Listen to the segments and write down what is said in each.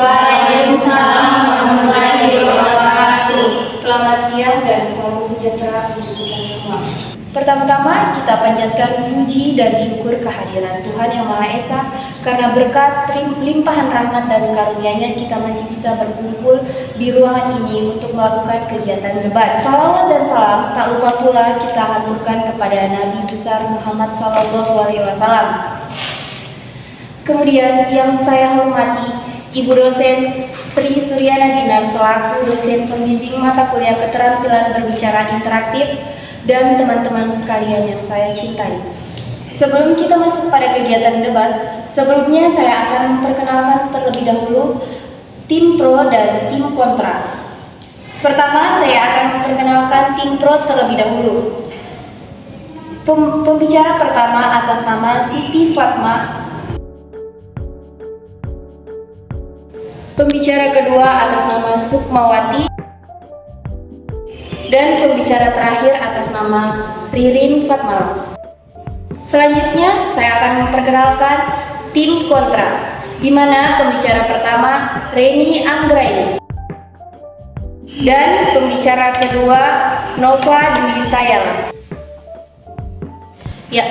Waalaikumsalam warahmatullahi wabarakatuh. Selamat siang dan salam sejahtera untuk kita semua. Pertama-tama kita panjatkan puji dan syukur kehadiran Tuhan Yang Maha Esa, karena berkat limpahan rahmat dan karunia-Nya kita masih bisa berkumpul di ruangan ini untuk melakukan kegiatan debat. Salawat dan salam tak lupa pula kita haturkan kepada Nabi besar Muhammad SAW. Kemudian yang saya hormati Ibu dosen Sri Suryana Dinar selaku dosen pembimbing mata kuliah keterampilan berbicara interaktif, dan teman-teman sekalian yang saya cintai. Sebelum kita masuk pada kegiatan debat, sebelumnya saya akan memperkenalkan terlebih dahulu tim pro dan tim kontra. Pertama, saya akan memperkenalkan tim pro terlebih dahulu. Pembicara pertama atas nama Siti Fatma. Pembicara kedua atas nama Sukmawati. Dan pembicara terakhir atas nama Ririn Fatmala. Selanjutnya saya akan memperkenalkan tim kontra, di mana pembicara pertama Reni Anggraini dan pembicara kedua Nova Dwi Tayal. Ya,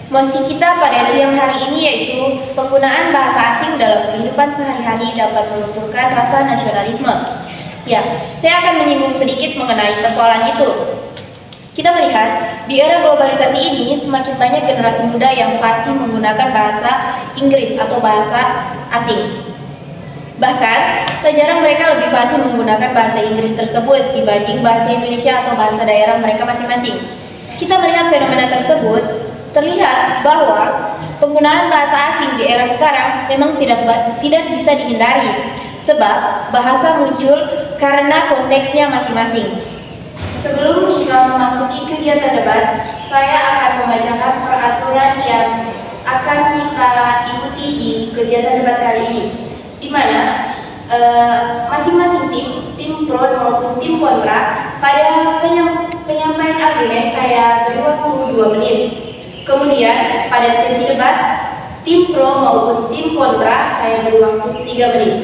mosi kita pada siang hari ini yaitu penggunaan bahasa asing dalam kehidupan sehari-hari dapat melunturkan rasa nasionalisme. Ya, saya akan menyinggung sedikit mengenai persoalan itu. Kita melihat di era globalisasi ini semakin banyak generasi muda yang fasih menggunakan bahasa Inggris atau bahasa asing. Bahkan, tak jarang mereka lebih fasih menggunakan bahasa Inggris tersebut dibanding bahasa Indonesia atau bahasa daerah mereka masing-masing. Kita melihat fenomena tersebut, terlihat bahwa penggunaan bahasa asing di era sekarang memang tidak bisa dihindari, sebab bahasa muncul karena konteksnya masing-masing. Sebelum kita memasuki kegiatan debat, saya akan membacakan peraturan yang akan kita ikuti di kegiatan debat kali ini, di mana masing-masing tim pro maupun tim kontra, pada penyampaian argumen saya beri waktu 2 menit. Kemudian pada sesi debat, tim pro maupun tim kontra saya beri waktu 3 menit.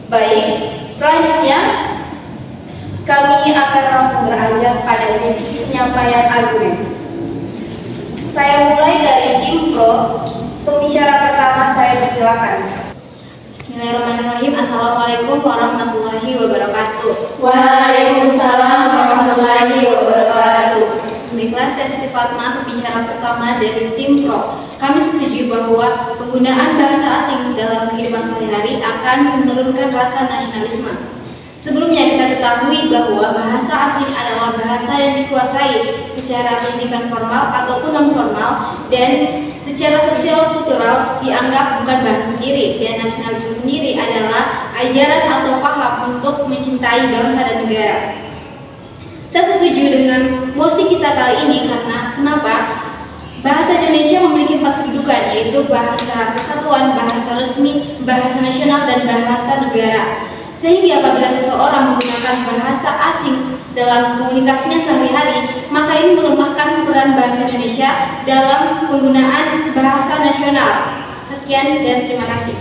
Baik, selanjutnya kami akan langsung beranjak pada sesi penyampaian argumen. Saya mulai dari tim pro. Pembicara pertama saya persilakan. Bismillahirrahmanirrahim. Assalamualaikum warahmatullahi wabarakatuh. Waalaikumsalam warahmatullahi wabarakatuh. Baiklah, saya Siti Fatma, pembicara pertama dari tim pro. Kami setuju bahwa penggunaan bahasa asing dalam kehidupan sehari-hari akan menurunkan rasa nasionalisme. Sebelumnya kita ketahui bahwa bahasa asing adalah bahasa yang dikuasai secara pendidikan formal ataupun non-formal, dan secara sosial kultural dianggap bukan bahasa sendiri, dan nasionalisme sendiri adalah ajaran atau paham untuk mencintai bangsa dan negara. Saya setuju dengan mosi kita kali ini karena kenapa? Bahasa Indonesia memiliki 4 kedudukan, yaitu bahasa persatuan, bahasa resmi, bahasa nasional, dan bahasa negara. Sehingga apabila seseorang menggunakan bahasa asing dalam komunikasinya sehari-hari, maka ini melemahkan peran bahasa Indonesia dalam penggunaan bahasa nasional. Sekian dan terima kasih.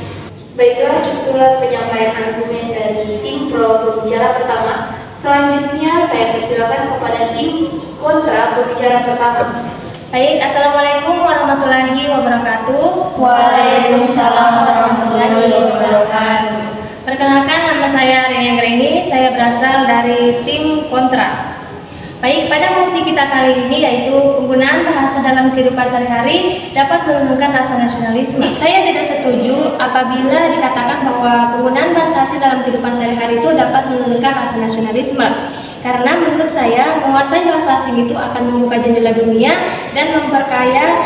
Baiklah, itulah penyampaian argumen dari tim pro pembicara pertama. Selanjutnya saya persilakan kepada tim kontra pembicara pertama. Baik, Assalamualaikum warahmatullahi wabarakatuh. Waalaikumsalam warahmatullahi wabarakatuh. Perkenalkan, nama saya Reni Anggraini, saya berasal dari tim kontra. Baik, pada mosi kita kali ini yaitu penggunaan bahasa dalam kehidupan sehari-hari dapat menurunkan rasa nasionalisme. Saya tidak setuju apabila dikatakan bahwa penggunaan bahasa asing dalam kehidupan sehari-hari itu dapat menurunkan rasa nasionalisme. Karena menurut saya, menguasai bahasa asing itu akan membuka jendela dunia dan memperkaya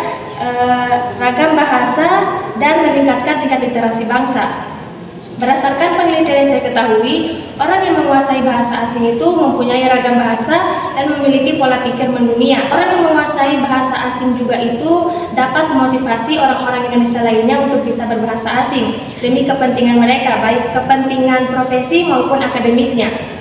ragam bahasa dan meningkatkan tingkat literasi bangsa. Berdasarkan penelitian yang saya ketahui, orang yang menguasai bahasa asing itu mempunyai ragam bahasa dan memiliki pola pikir mendunia. Orang yang menguasai bahasa asing juga itu dapat memotivasi orang-orang Indonesia lainnya untuk bisa berbahasa asing demi kepentingan mereka, baik kepentingan profesi maupun akademiknya.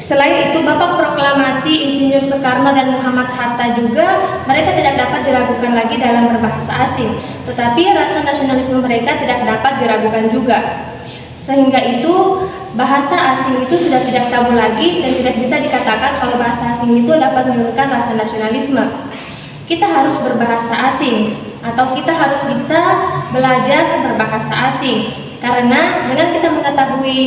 Selain itu, Bapak Proklamasi Insinyur Soekarno dan Muhammad Hatta juga mereka tidak dapat diragukan lagi dalam berbahasa asing. tetapi rasa nasionalisme mereka tidak dapat diragukan juga. Sehingga itu bahasa asing itu sudah tidak tabu lagi dan tidak bisa dikatakan kalau bahasa asing itu dapat menurunkan rasa nasionalisme. Kita harus berbahasa asing atau kita harus bisa belajar berbahasa asing, karena dengan kita mengetahui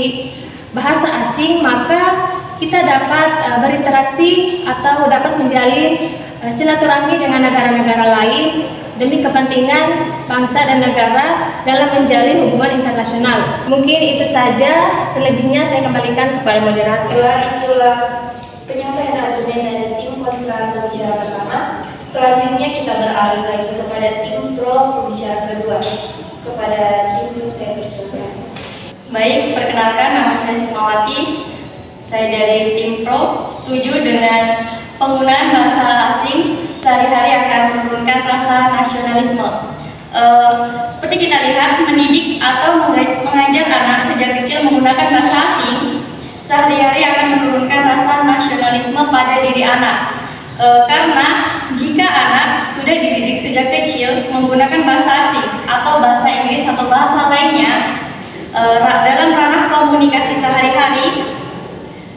bahasa asing maka kita dapat berinteraksi atau dapat menjalin silaturahmi dengan negara-negara lain demi kepentingan bangsa dan negara dalam menjalin hubungan internasional. Mungkin itu saja, selebihnya saya kembalikan kepada moderator. Itulah penyampaian argumen dari tim kontra pembicara pertama. Selanjutnya kita beralih lagi kepada tim pro pembicara kedua. Kepada tim pro saya persilakan. Baik, perkenalkan nama saya Sukmawati. Saya dari tim pro, setuju dengan penggunaan bahasa asing sehari-hari akan menurunkan rasa nasionalisme. Seperti kita lihat, mendidik atau mengajar anak sejak kecil menggunakan bahasa asing sehari-hari akan menurunkan rasa nasionalisme pada diri anak. Karena jika anak sudah dididik sejak kecil menggunakan bahasa asing atau bahasa Inggris atau bahasa lainnya dalam ranah komunikasi sehari-hari,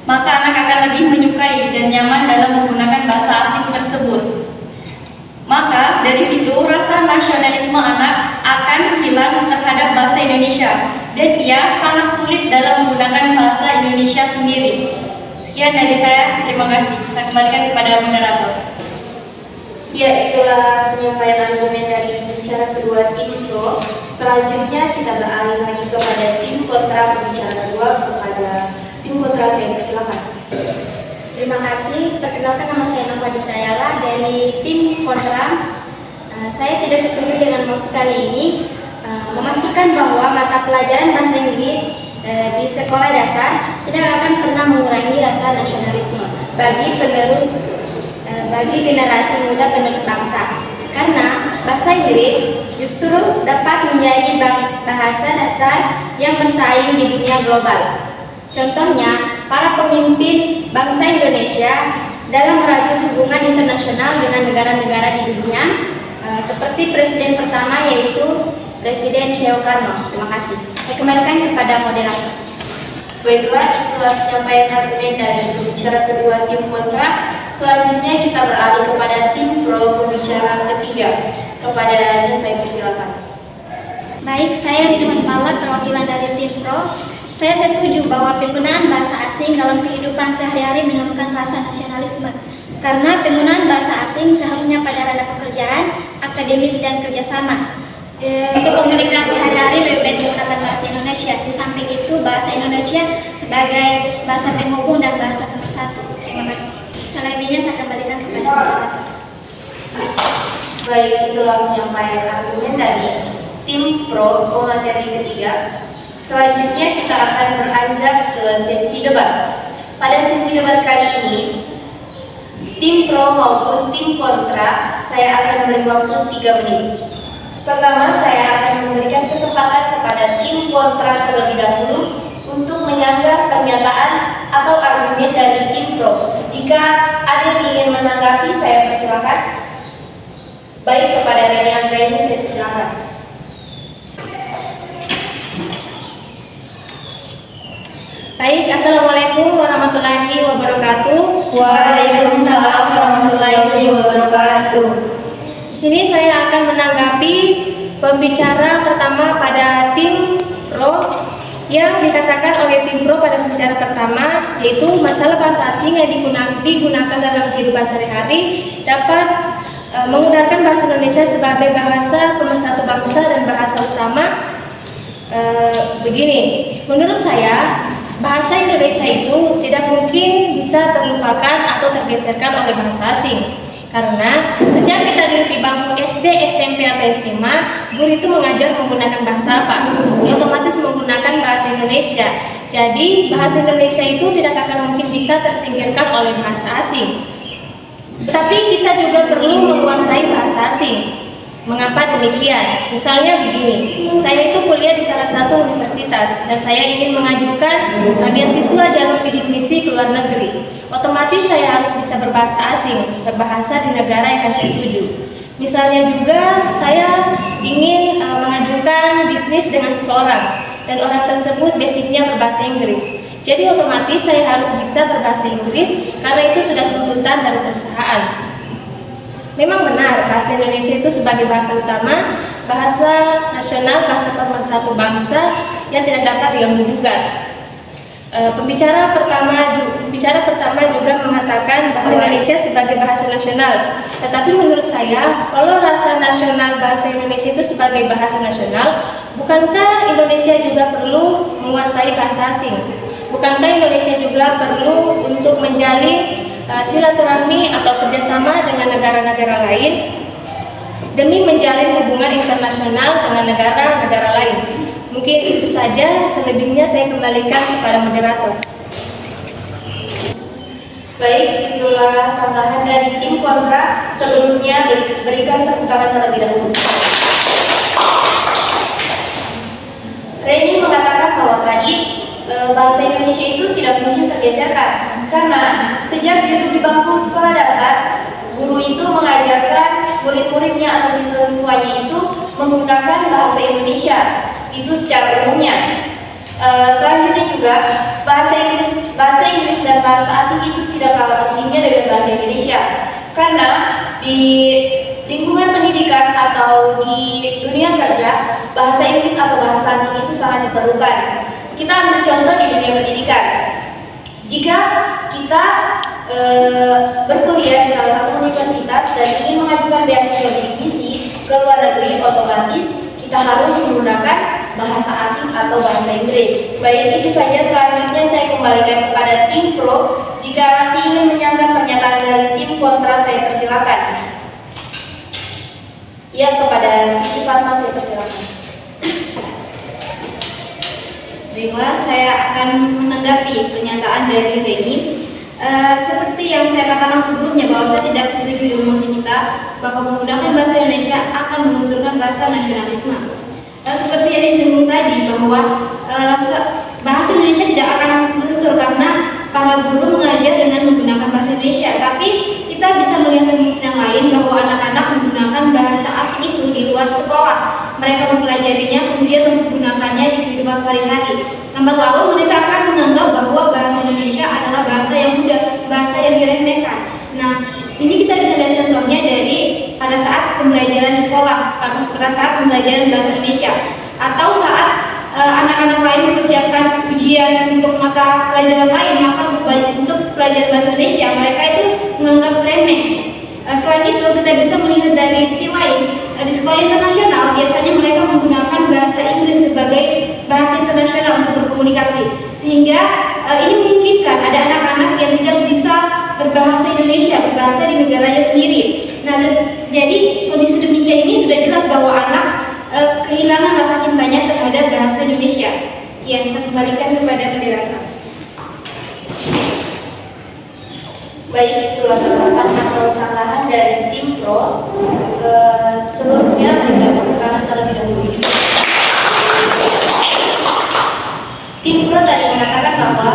maka anak akan lebih menyukai dan nyaman dalam menggunakan bahasa asing tersebut. Maka dari situ rasa nasionalisme anak akan hilang terhadap bahasa Indonesia dan ia sangat sulit dalam menggunakan bahasa Indonesia sendiri. Sekian dari saya, terima kasih. Saya kembalikan kepada moderator. Ya, itulah penyampaian argumen dari pembicara kedua tim pro. Selanjutnya kita beralih lagi kepada tim kontra pembicara kedua. Kepada tim kontra saya persilakan. Terima kasih. Perkenalkan, nama saya Nova Ditayala dari tim kontra. Saya tidak setuju dengan mosi kali ini memastikan bahwa mata pelajaran bahasa Inggris di sekolah dasar tidak akan pernah mengurangi rasa nasionalisme bagi generasi muda penerus bangsa. Karena bahasa Inggris justru dapat menjadi bahasa dasar yang bersaing di dunia global. Contohnya, para pemimpin bangsa Indonesia dalam merajut hubungan internasional dengan negara-negara di dunia, seperti presiden pertama yaitu Presiden Soekarno. Terima kasih. Saya kembalikan kepada moderator. Baiklah, itulah penyampaian argumen dari pembicara kedua tim kontra. Selanjutnya kita beralih kepada tim pro pembicara ketiga. Kepadanya saya persilakan. Baik, saya Ridwan Palat, perwakilan dari tim pro. Saya setuju bahwa penggunaan bahasa asing dalam kehidupan sehari-hari menurunkan rasa nasionalisme. Karena penggunaan bahasa asing seharusnya pada ranah pekerjaan, akademis, dan kerjasama. Untuk komunikasi hari-hari lebih baik menggunakan bahasa Indonesia. Di samping itu, bahasa Indonesia sebagai bahasa penghubung dan bahasa pemersatu. Terima kasih. Selebihnya saya kembalikan kepada moderator. Baik, itulah penyampaian argumen dari tim pro pemateri ketiga. Selanjutnya kita akan beranjak ke sesi debat. Pada sesi debat kali ini, tim pro maupun tim kontra, saya akan beri waktu 3 menit. Pertama, saya akan memberikan kesempatan kepada tim kontra terlebih dahulu untuk menyanggah pernyataan atau argumen dari tim pro. Jika ada yang ingin menanggapi, saya persilakan. Baik, kepada Reni Anggraini saya persilakan. Baik, Assalamualaikum warahmatullahi wabarakatuh. Waalaikumsalam warahmatullahi wabarakatuh. Di sini saya akan menanggapi pembicara pertama pada tim pro yang dikatakan oleh tim pro pada pembicara pertama, yaitu masalah bahasa asing yang digunakan dalam kehidupan sehari-hari dapat menggunakan bahasa Indonesia sebagai bahasa pemersatu bangsa dan bahasa utama. Begini, menurut saya bahasa Indonesia itu tidak mungkin bisa terlupakan atau tergeserkan oleh bahasa asing. Karena sejak kita duduk di bangku SD, SMP, atau SMA, guru itu mengajar menggunakan bahasa apa? Ya, otomatis menggunakan bahasa Indonesia. Jadi bahasa Indonesia itu tidak akan mungkin bisa tersingkirkan oleh bahasa asing. Tapi kita juga perlu menguasai bahasa asing. Mengapa demikian? Misalnya begini, saya itu kuliah di salah satu universitas dan saya ingin mengajukan beasiswa jalur bidik misi ke luar negeri. Otomatis saya harus bisa berbahasa asing, berbahasa di negara yang saya tuju. Misalnya juga saya ingin mengajukan bisnis dengan seseorang dan orang tersebut basicnya berbahasa Inggris. Jadi otomatis saya harus bisa berbahasa Inggris karena itu sudah tuntutan dari perusahaan. Memang benar bahasa Indonesia itu sebagai bahasa utama, bahasa nasional, bahasa pemersatu bangsa yang tidak dapat diganggu-gugat. Pembicara pertama juga mengatakan bahasa Indonesia sebagai bahasa nasional. Tetapi menurut saya, kalau rasa nasional bahasa Indonesia itu sebagai bahasa nasional, bukankah Indonesia juga perlu menguasai bahasa asing? Bukankah Indonesia juga perlu untuk menjalin silaturahmi atau kerjasama dengan negara-negara lain demi menjalin hubungan internasional dengan negara-negara lain? Mungkin itu saja, selebihnya saya kembalikan kepada moderator. Baik, itulah sanggahan dari tim kontra. Sebelumnya berikan tepuk tangan terlebih dahulu. Reni mengatakan bahwa tadi bahasa Indonesia itu tidak mungkin tergeserkan karena sejak duduk di bangku sekolah dasar, guru itu mengajarkan murid-muridnya atau siswa-siswanya itu menggunakan bahasa Indonesia itu secara umumnya. Selanjutnya juga bahasa Inggris dan bahasa asing itu tidak kalah pentingnya dengan bahasa Indonesia karena di lingkungan pendidikan atau di dunia kerja bahasa Inggris atau bahasa asing itu sangat diperlukan. Kita ambil contoh di dunia pendidikan. Jika kita berkuliah di salah satu universitas dan ingin mengajukan beasiswa bidik misi ke luar negeri, otomatis kita harus menggunakan bahasa asing atau bahasa Inggris. Baik, itu saja. Selanjutnya saya kembalikan kepada tim pro. Jika masih ingin menyanggah pernyataan dari tim kontra, saya persilakan. Ya, kepada Siti Fatma saya persilakan. Baiklah, saya akan menanggapi pernyataan dari Reni. Seperti yang saya katakan sebelumnya bahwa saya tidak setuju dengan mosi kita bahwa menggunakan bahasa Indonesia akan melunturkan rasa nasionalisme. Seperti yang disinggung tadi bahwa bahasa Indonesia tidak akan luntur karena para guru mengajar dengan menggunakan bahasa Indonesia. Tapi kita bisa melihat kemungkinan lain bahwa anak-anak menggunakan bahasa asing itu di luar sekolah. Mereka mempelajarinya kemudian menggunakannya di kehidupan sehari-hari. Lambat laun mereka akan menganggap bahwa bahasa Indonesia adalah bahasa yang mudah, bahasa yang diremehkan. Nah, ini kita bisa lihat contohnya dari pada saat pembelajaran di sekolah, pada saat pembelajaran bahasa Indonesia, atau saat anak-anak lain mempersiapkan ujian untuk mata pelajaran lain, maka untuk pelajaran bahasa Indonesia mereka itu menganggap remeh. Selain itu kita bisa melihat dari sisi lain, di sekolah internasional biasanya mereka menggunakan bahasa Inggris sebagai bahasa internasional untuk berkomunikasi, sehingga ini memungkinkan ada anak-anak yang tidak bisa berbahasa Indonesia, berbahasa di negaranya sendiri. Nah, jadi kondisi demikian ini sudah jelas bahwa anak kehilangan rasa cintanya terhadap bahasa Indonesia. Yang saya kembalikan kepada moderator. Baik, itulah tanggapan atau sanggahan dari tim pro. Sebelumnya berikan tepuk tangan terlebih dahulu. Tim pro tadi mengatakan bahwa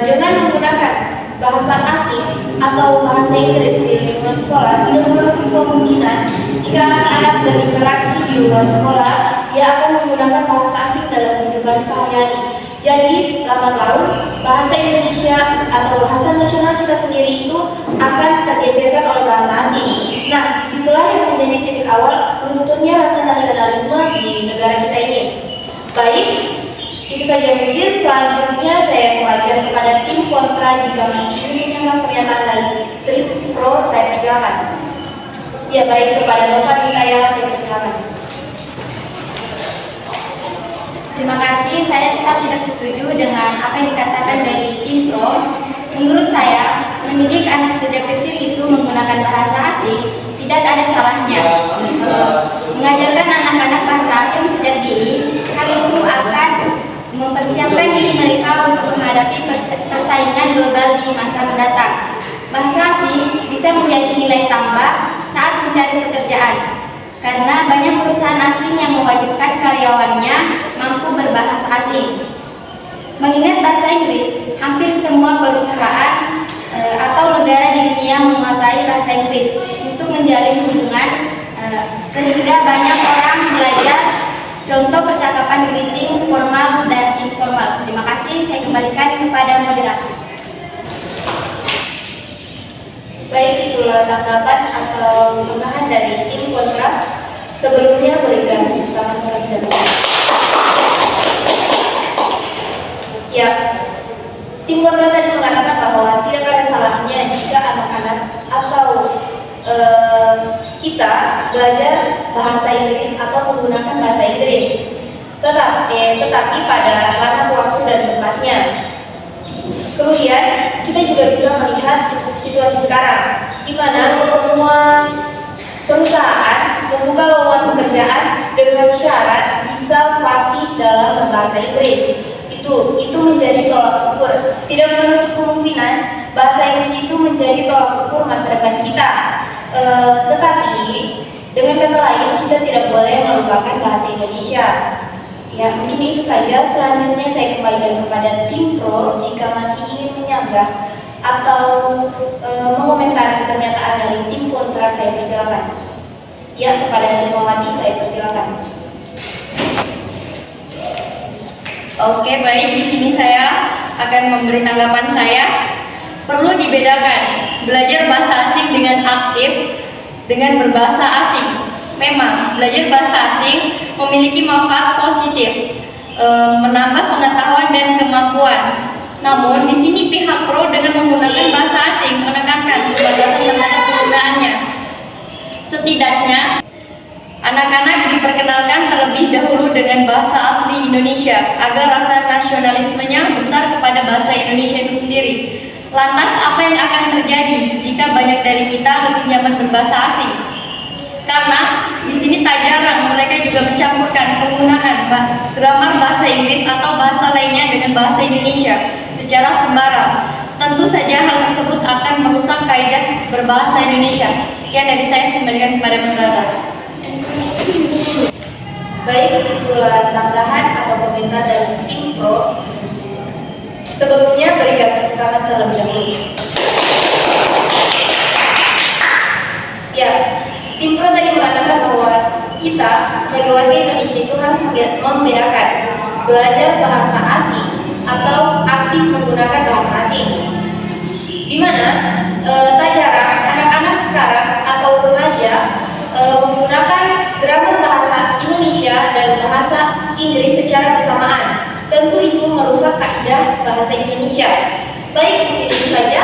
dengan menggunakan bahasa asing atau bahasa Inggris di lingkungan sekolah tidak menutup kemungkinan jika anak-anak berinteraksi di luar sekolah dia akan menggunakan bahasa asing dalam kehidupan sehari-hari. Jadi lambat laun bahasa Indonesia atau bahasa nasional kita sendiri itu akan tergeserkan oleh bahasa asing. Nah, disitulah yang menjadi titik awal lunturnya rasa nasionalisme di negara kita ini. Baik, itu saja mungkin. Selanjutnya saya kembalikan kepada tim kontra. Jika masih ingin menyanggah pernyataan dari tim pro, saya persilakan. Ya, baik, kepada Nova Hidayah saya persilakan. Terima kasih, saya tetap tidak setuju dengan apa yang dikatakan dari tim pro. Menurut saya, mendidik anak sejak kecil itu menggunakan bahasa asing tidak ada salahnya. Mengajarkan anak-anak bahasa asing sejak dini, hal itu akan mempersiapkan diri mereka untuk menghadapi persaingan global di masa mendatang. Bahasa asing bisa menjadi nilai tambah saat mencari pekerjaan, karena banyak perusahaan asing yang mewajibkan karyawannya mampu berbahasa asing. Mengingat bahasa Inggris, hampir semua perusahaan atau negara di dunia menguasai bahasa Inggris. Untuk menjalin hubungan sehingga banyak orang belajar contoh percakapan greeting formal dan informal. Terima kasih, saya kembalikan kepada moderator. Baik, itulah tanggapan atau sanggahan dari tim kontra. Sebelumnya berikan tepuk tangan terlebih dahulu. Ya, tim kontra tadi mengatakan bahwa tidak ada salahnya jika anak-anak atau kita belajar bahasa Inggris atau menggunakan bahasa Inggris, tetapi pada ranah waktu dan tempatnya. Kemudian kita juga bisa melihat situasi sekarang, di mana semua perusahaan membuka lowongan pekerjaan dengan syarat bisa fasih dalam berbahasa Inggris. Itu menjadi tolak ukur. Tidak menutup kemungkinan bahasa Inggris itu menjadi tolak ukur masa depan kita. Tetapi dengan kata lain, kita tidak boleh melupakan bahasa Indonesia. Ya, mungkin itu saja. Selanjutnya saya kembalikan kepada tim pro jika masih ingin menyanggah atau mengomentari pernyataan dari tim kontra, saya persilakan. Ya, kepada Sukmawati saya persilakan. Oke, baik, di sini saya akan memberi tanggapan saya. Perlu dibedakan belajar bahasa asing dengan aktif dengan berbahasa asing. Memang belajar bahasa asing memiliki manfaat positif, menambah pengetahuan dan kemampuan. Namun di sini pihak pro dengan menggunakan bahasa asing menekankan pembatasan terhadap penggunaannya. Setidaknya anak-anak diperkenalkan terlebih dahulu dengan bahasa asli Indonesia agar rasa nasionalismenya besar kepada bahasa Indonesia itu sendiri. Lantas apa yang akan terjadi jika banyak dari kita lebih nyaman berbahasa asing? Karena di sini tak jarang mereka juga mencampurkan penggunaan grammar bahasa Inggris atau bahasa lainnya dengan bahasa Indonesia secara sembarang. Tentu saja hal tersebut akan merusak kaidah berbahasa Indonesia. Sekian dari saya kembalikan kepada moderator. Baik, itulah sanggahan atau komentar dari tim pro. Sebelumnya berikan tepuk tangan terlebih dahulu. Ya, tim pro tadi mengatakan bahwa kita sebagai warga Indonesia itu harus membedakan belajar bahasa asing atau aktif menggunakan bahasa asing. Di mana tak jarang anak-anak sekarang atau remaja menggunakan grammar bahasa Indonesia dan bahasa Inggris secara bersamaan. Tentu itu merusak kaidah bahasa Indonesia. Baik, mungkin itu saja.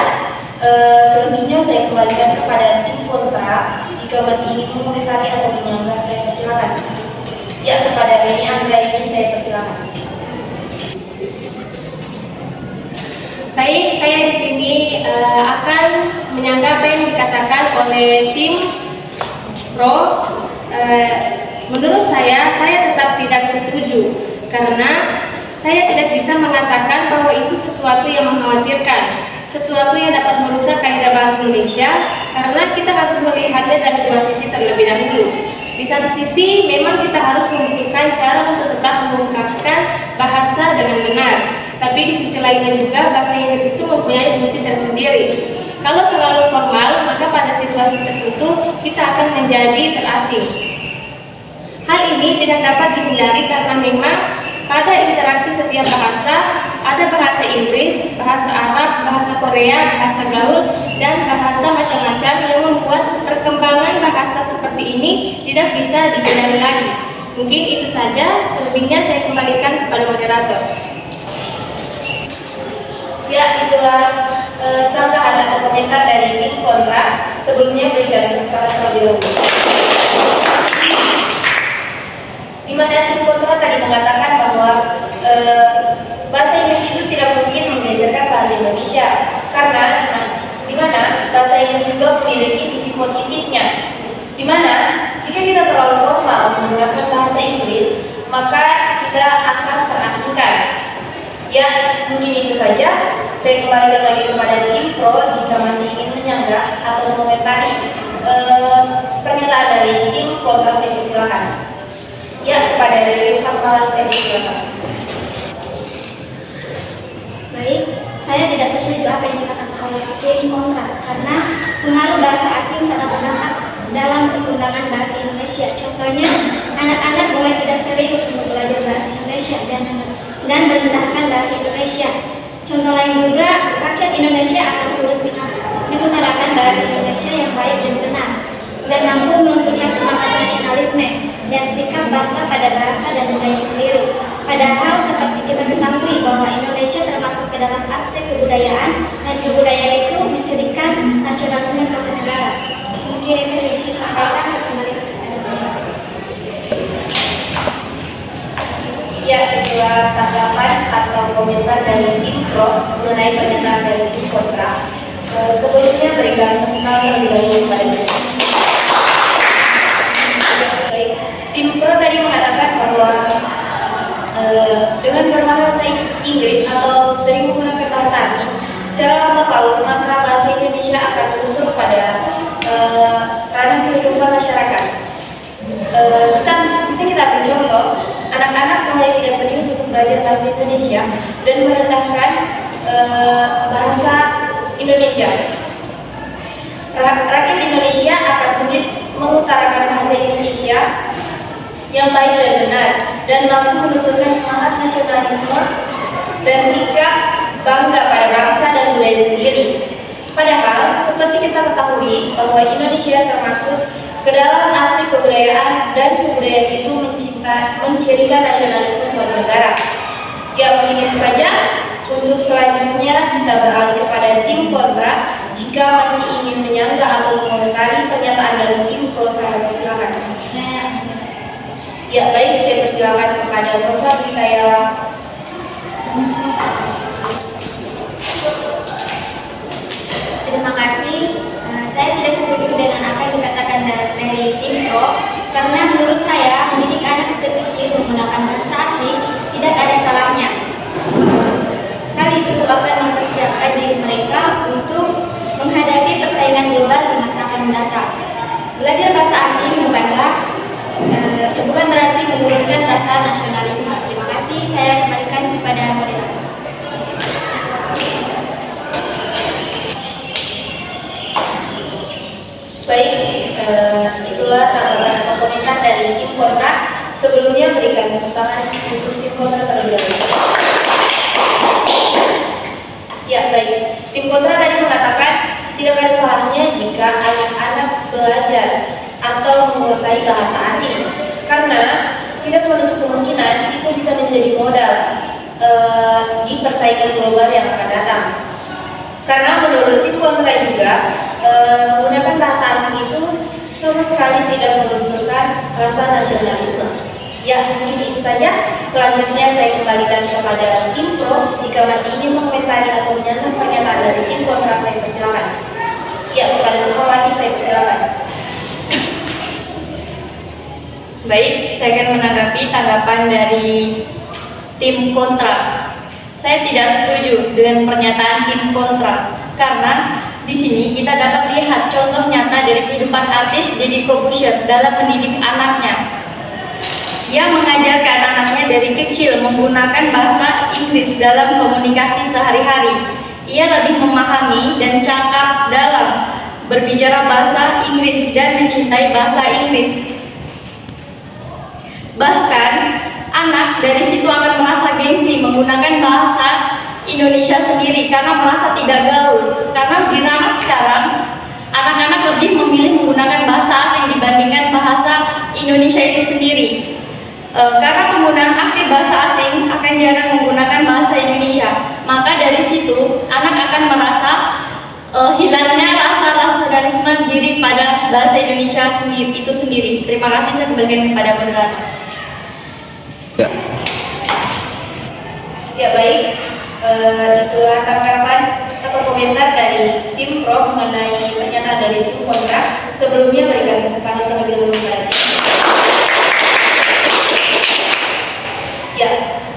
Selebihnya saya kembalikan kepada tim kontra. Jika masih ingin mengomentari atau menyanggah, saya persilakan. Ya, kepada Reni Anggraini saya persilakan. Baik, saya di sini akan menyanggah apa yang dikatakan oleh tim pro. Menurut saya tetap tidak setuju karena saya tidak bisa mengatakan bahwa itu sesuatu yang mengkhawatirkan, sesuatu yang dapat merusak kaidah bahasa Indonesia, karena kita harus melihatnya dari dua sisi terlebih dahulu. Di satu sisi, memang kita harus membutuhkan cara untuk tetap mengungkapkan bahasa dengan benar, tapi di sisi lainnya juga bahasa Inggris itu mempunyai fungsi tersendiri. Kalau terlalu formal, maka pada situasi tertentu kita akan menjadi terasing. Hal ini tidak dapat dihindari karena memang pada interaksi setiap bahasa, ada bahasa Inggris, bahasa Arab, bahasa Korea, bahasa gaul, dan bahasa macam-macam yang membuat perkembangan bahasa seperti ini tidak bisa dihindari lagi. Mungkin itu saja, selebihnya saya kembalikan kepada moderator. Ya, itulah sanggahan atau komentar dari tim kontra. Sebelumnya berikan tepuk tangan terlebih dahulu. Di mana tim kontra tadi mengatakan bahwa bahasa Inggris itu tidak mungkin menggeserkan bahasa Indonesia karena di mana bahasa Inggris juga memiliki sisi positifnya. Di mana jika kita terlalu formal menggunakan bahasa Inggris, maka kita akan terasingkan. Ya, mungkin itu saja. Saya kembalikan lagi kepada tim pro jika masih ingin menyanggah atau mengomentari pernyataan dari tim kontra, saya persilakan. Ya, kepada Riri Fatmala saya persilakan. Baik, saya tidak setuju apa yang dikatakan oleh tim kontra karena pengaruh bahasa asing sangat berdampak dalam pengembangan bahasa Indonesia. Contohnya, anak-anak mulai tidak serius untuk belajar bahasa Indonesia dan merendahkan bahasa Indonesia. Contoh lain juga, rakyat Indonesia akan sulit mengutarakan bahasa Indonesia yang baik dan benar, dan mampu melunturkan semangat nasionalisme dan sikap bangga pada bahasa dan budaya sendiri. Padahal seperti kita ketahui bahwa Indonesia termasuk ke dalam aspek kebudayaan, dan kebudayaan itu mencirikan nasionalisme suatu negara. Mungkin yang saya bisa sampaikan, saya kembali kepada Bapak. Ya, itulah tanggapan atau komentar dari tim pro mengenai pernyataan dari tim kontra. Sebelumnya berikan tepuk tangan terlebih dahulu kepada baik. Tim pro tadi mengatakan bahwa dengan berbahasa Inggris atau sering menggunakan bahasa asing secara lambat laun, maka bahasa Indonesia akan luntur pada ranah kehidupan masyarakat. Bisa kita ambil contoh, anak-anak mulai tidak serius untuk belajar bahasa Indonesia dan merendahkan bahasa Indonesia. Rakyat Indonesia akan sulit mengutarakan bahasa Indonesia yang baik dan benar, dan mampu menunjukkan semangat nasionalisme dan sikap bangga pada bangsa dan budaya sendiri. Padahal, seperti kita ketahui bahwa Indonesia termasuk ke dalam aspek kebudayaan, dan kebudayaan itu mencirikan nasionalisme suatu negara. Ya, mungkin itu saja. Untuk selanjutnya kita beralih kepada tim kontra. Jika masih ingin menyanggah atau mengomentari pernyataan dari tim pro, saya persilakan. Ya, baik, saya persilakan kepada Nova Witayala. Terima kasih. Saya tidak setuju dengan apa yang dikatakan dari tim pro, karena menurut saya mendidik anak sejak kecil menggunakan bahasa asing tidak ada salahnya. Hal itu akan mempersiapkan diri mereka untuk menghadapi persaingan global di masa akan mendatang. Belajar bahasa asing bukan berarti menurunkan rasa nasionalisme. Terima kasih. Saya kembalikan kepada moderator. Baik, itulah tanggapan atau komentar dari tim kontra. Sebelumnya berikan tepuk tangan untuk tim kontra terlebih dahulu. Ya, baik. Tim kontra tadi mengatakan tidak ada salahnya jika anak-anak belajar atau menguasai bahasa asing, karena tidak menutup kemungkinan itu bisa menjadi modal di persaingan global yang akan datang. Karena menurut tim kontra juga, menggunakan bahasa asing itu sama sekali tidak melunturkan rasa nasionalisme. Ya, mungkin itu saja. Selanjutnya saya kembalikan kepada tim pro. Jika masih ingin mengomentari atau menyanggah pernyataan dari tim kontra, saya persilakan. Ya, kepada Sukmawati saya persilakan. Baik, saya akan menanggapi tanggapan dari tim kontra. Saya tidak setuju dengan pernyataan tim kontra, karena di sini kita dapat lihat contoh nyata dari kehidupan artis Deddy Corbuzier dalam mendidik anaknya. Ia mengajarkan anaknya dari kecil menggunakan bahasa Inggris dalam komunikasi sehari-hari. Ia lebih memahami dan cakap dalam berbicara bahasa Inggris dan mencintai bahasa Inggris. Bahkan, anak dari situ akan merasa gengsi menggunakan bahasa Indonesia sendiri karena merasa tidak gaul. Karena di ranah sekarang, anak-anak lebih memilih menggunakan bahasa asing dibandingkan bahasa Indonesia itu sendiri. Karena penggunaan aktif bahasa asing akan jarang menggunakan bahasa Indonesia, maka dari situ anak akan merasa hilangnya rasa nasionalisme diri pada bahasa Indonesia itu sendiri. Terima kasih, saya kembalikan kepada moderator. Ya, baik, itulah tanggapan atau komentar dari tim pro mengenai pernyataan dari tim kontra. Sebelumnya berikan tepuk tangan terlebih dahulu kepada ya,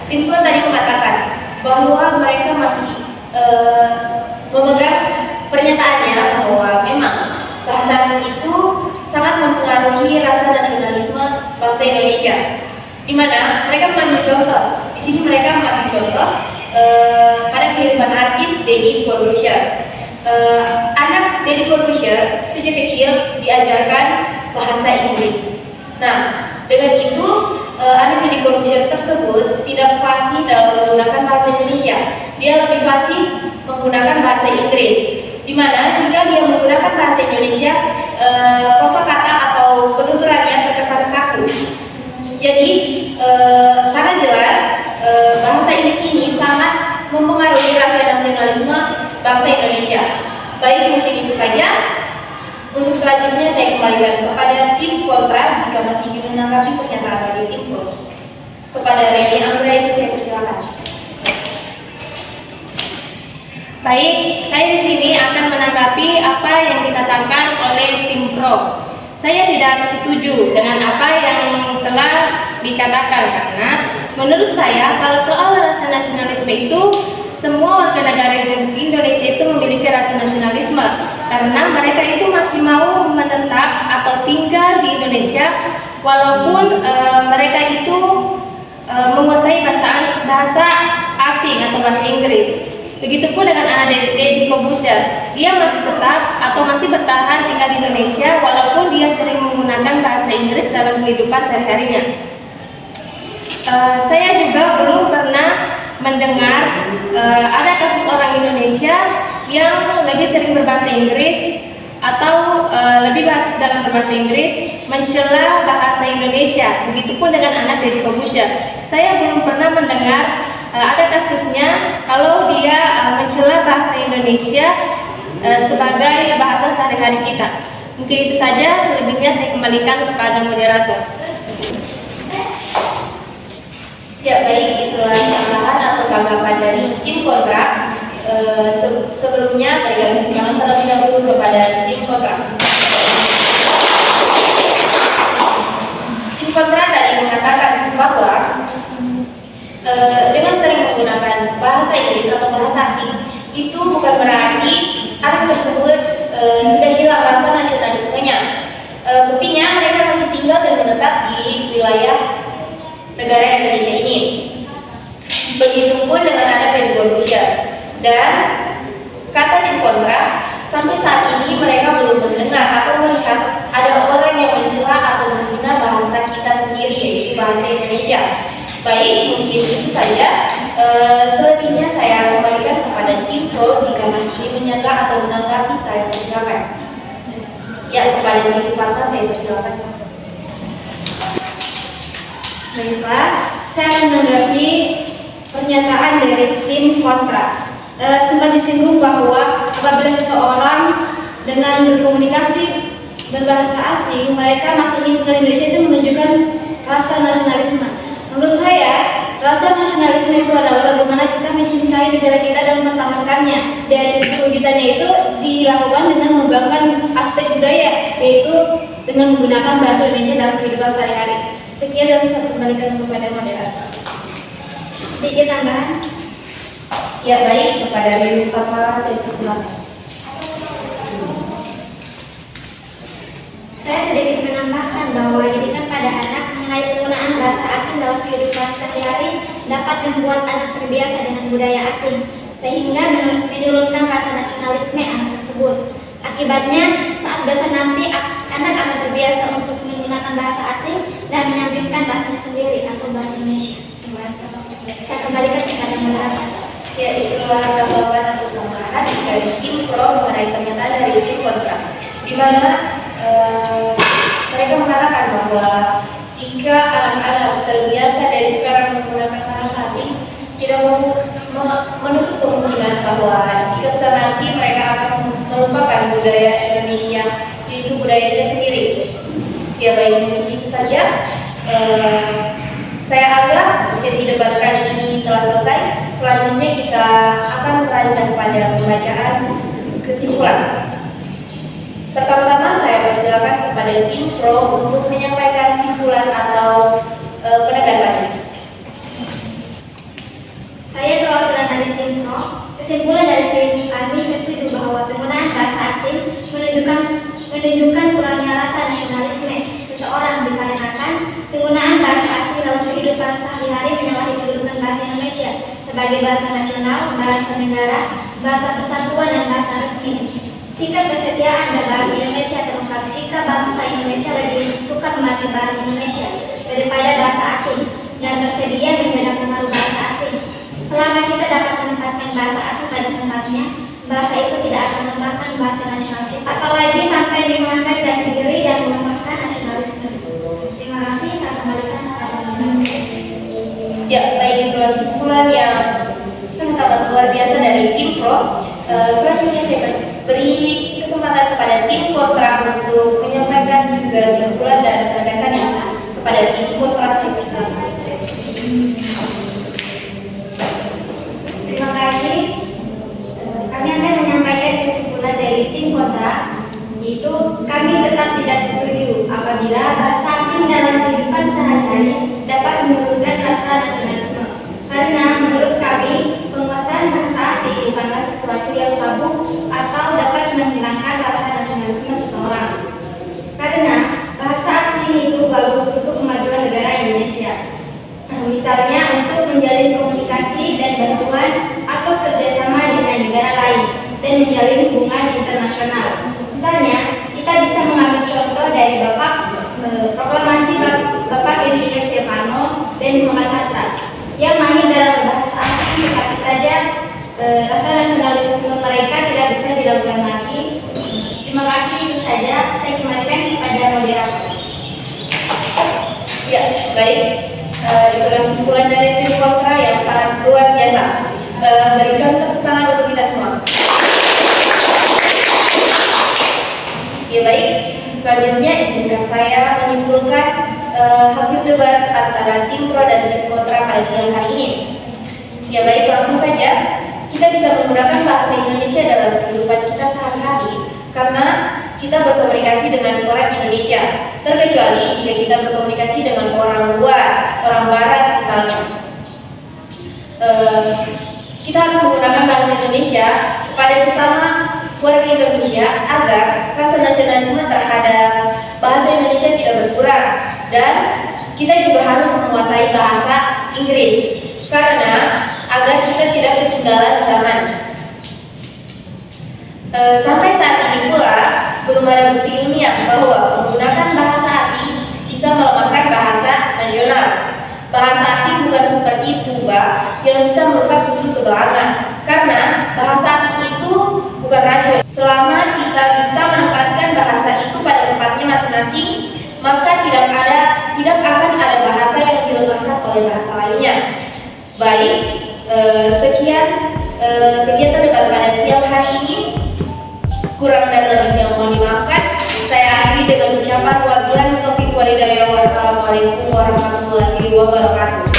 tim pro tadi mengatakan bahwa mereka masih memegang pernyataannya bahwa memang bahasa asing itu sangat mempengaruhi rasa nasionalisme bangsa Indonesia. Di mana mereka mengambil contoh. Di sini mereka mengambil contoh pada kehidupan artis Deddy Corbuzier. Anak Deddy Corbuzier sejak kecil diajarkan bahasa Inggris. Nah, dengan itu anak Deddy Corbuzier tersebut tidak fasih dalam menggunakan bahasa Indonesia. Dia lebih fasih menggunakan bahasa Inggris. Di mana jika dia menggunakan bahasa Indonesia, kosakata atau penuturannya terkesan kaku. Jadi sangat jelas bahasa Inggris ini sangat mempengaruhi rasa nasionalisme bangsa Indonesia. Baik, mungkin itu saja. Untuk selanjutnya saya kembalikan kepada tim kontra jika masih ingin menanggapi pernyataan dari tim pro. Kepada Reni Anggraini saya persilakan. Baik, saya di sini akan menanggapi apa yang dikatakan oleh tim pro. Saya tidak setuju dengan apa yang telah dikatakan karena menurut saya kalau soal rasa nasionalisme itu semua warga negara Indonesia itu memiliki rasa nasionalisme karena mereka itu masih mau menetap atau tinggal di Indonesia walaupun mereka itu menguasai bahasa asing atau bahasa Inggris. Begitupun dengan anak Deddy Corbuzier, dia masih tetap atau masih bertahan tinggal di Indonesia walaupun dia sering menggunakan bahasa Inggris dalam kehidupan sehari-harinya. Saya juga belum pernah mendengar ada kasus orang Indonesia yang lebih sering berbahasa Inggris atau lebih dalam berbahasa Inggris mencela bahasa Indonesia. Begitupun dengan anak Deddy Corbuzier. Saya belum pernah mendengar ada kasusnya kalau dia mencela bahasa Indonesia sebagai bahasa sehari-hari kita. Mungkin itu saja, selebihnya saya kembalikan kepada moderator. Ya baik, itulah sanggahan atau tanggapan dari tim kontra. Sebelumnya berikan pertanyaan terlebih dahulu kepada tim kontra. Tim kontra tadi mengatakan bahwa dengan sering menggunakan bahasa Inggris atau bahasa asing itu bukan berarti anak tersebut sudah hilang rasa nasionalismenya. Buktinya mereka masih tinggal dan menetap di wilayah negara Indonesia ini. Begitupun dengan anak Deddy Corbuzier. Dan kata tim kontra, sampai saat ini mereka belum mendengar atau melihat ada orang yang mencela atau menghina bahasa kita sendiri, yaitu bahasa Indonesia. Baik, mungkin itu saja. Selebihnya saya kembalikan kepada tim pro jika masih ingin menyanggah atau menanggapi saya persilakan. Ya, kepada Siti Fatma saya persilakan. Baiklah, saya akan menanggapi pernyataan dari tim kontra. Sempat disinggung bahwa apabila seseorang dengan berkomunikasi berbahasa asing, mereka masih ingin tinggal di Indonesia itu menunjukkan rasa nasionalisme. Menurut saya, rasa nasionalisme itu adalah bagaimana kita mencintai negara kita dan mempertahankannya. Dan perwujudannya itu dilakukan dengan mengembangkan aspek budaya, yaitu dengan menggunakan bahasa Indonesia dalam kehidupan sehari-hari. Sekian dan saya kembalikan kepada moderator. Sedikit tambahan. Ya baik, kepada Dewi Fatma saya persilakan. Saya sedikit menambahkan bahwa didikan pada anak mengenai penggunaan bahasa asing dalam kehidupan sehari-hari dapat membuat anak terbiasa dengan budaya asing, sehingga menurunkan rasa nasionalisme anak tersebut. Akibatnya, saat besar nanti anak akan terbiasa untuk menggunakan bahasa asing dan menyampingkan bahasanya sendiri atau bahasa Indonesia. Terima kasih. Saya kembalikan kepada moderator. Ya, itulah tanggapan atau sanggahan dari tim pro mengenai pernyataan dari tim kontra, di mana mereka mengatakan bahwa jika anak-anak terbiasa dari sekarang menggunakan bahasa asing, tidak menutup kemungkinan bahwa jika besar nanti mereka akan melupakan budaya Indonesia, yaitu budaya kita sendiri. Ya baik, mungkin itu saja. Saya anggap sesi debat kali ini telah selesai. Selanjutnya kita akan beranjak pada pembacaan kesimpulan. Pertama-tama saya persilakan kepada tim pro untuk menyampaikan kesimpulan atau penegasannya. Saya perwakilan dari tim pro. Kesimpulan dari tim kami setuju bahwa penggunaan bahasa asing menunjukkan kurangnya rasa nasionalisme seseorang dikarenakan penggunaan bahasa asing dalam kehidupan sehari-hari menyalahi kedudukan bahasa Indonesia sebagai bahasa nasional, bahasa negara, bahasa persatuan dan bahasa resmi. Sikap kesetiaan dan bahasa Indonesia terungkap Sebab jika bangsa Indonesia lebih suka memakai bahasa Indonesia daripada bahasa asing dan bersedia menjadi pengaruh bahasa asing, selama kita dapat menempatkan bahasa asing pada tempatnya, bahasa itu tidak akan melemahkan bahasa nasional kita, apalagi sampai menghilangkan jati diri dan melemahkan nasionalisme. Terima kasih, saya kembalikan kepada Anda. Ya, baik, itulah simpulan yang sangat amat luar biasa dari tim Pro. Selanjutnya saya akan beri kesempatan kepada tim kontra untuk menyampaikan juga simpulan dan penegasannya. Kepada tim kontra, saya persilakan. Terima kasih. Kami akan menyampaikan kesimpulan dari tim kontra, yaitu kami tetap tidak setuju apabila bahasa asing dalam kehidupan sehari-hari dapat menurunkan rasa nasionalisme. Karena menurut kami, penguasaan bahasa asing bukanlah sesuatu yang tabu atau dapat menghilangkan rasa nasionalisme seseorang. Karena bahasa asing itu bagus untuk kemajuan negara Indonesia. Misalnya untuk menjalin komunikasi dan bantuan atau kerjasama dengan negara lain dan menjalin hubungan internasional. Misalnya, kita bisa mengambil contoh dari proklamasi Bapak Insinyur Soekarno dan Muhammad Hatta yang mahir dalam bahasa asing, tetapi saja rasa nasionalisme mereka tidak bisa dilakukan lagi. Terima kasih, itu saja. Saya kembalikan kepada moderator. Ya, baik. Itulah simpulan dari tim kontra yang sangat luar biasa. Berikan tepuk tangan untuk kita semua. Ya, baik. Selanjutnya izinkan saya menyimpulkan hasil debat antara tim pro dan tim kontra pada siang hari ini. Ya, baik, langsung saja. Kita bisa menggunakan bahasa Indonesia dalam kehidupan kita sehari-hari karena kita berkomunikasi dengan orang Indonesia, terkecuali jika kita berkomunikasi dengan orang luar, orang barat misalnya. Kita harus menggunakan bahasa Indonesia pada sesama warga Indonesia agar rasa nasionalisme terhadap bahasa Indonesia tidak berkurang, dan kita juga harus menguasai bahasa Inggris karena agar kita tidak ketinggalan zaman. Sampai saat ini pula belum ada bukti ilmiah bahwa menggunakan bahasa asing bisa melemahkan bahasa nasional. Bahasa asing bukan seperti tuba yang bisa merusak susu sebelanga, karena bahasa asing itu bukan racun. Selama kita bisa menempatkan bahasa itu pada tempatnya masing-masing, maka tidak akan ada bahasa yang dilemahkan oleh bahasa lainnya. Baik, sekian kegiatan debat pada siang hari ini. Kurang dan lebihnya mohon dimaafkan. Saya akhiri dengan ucapan wabillahi taufiq walhidayah. Wassalamualaikum warahmatullahi wabarakatuh.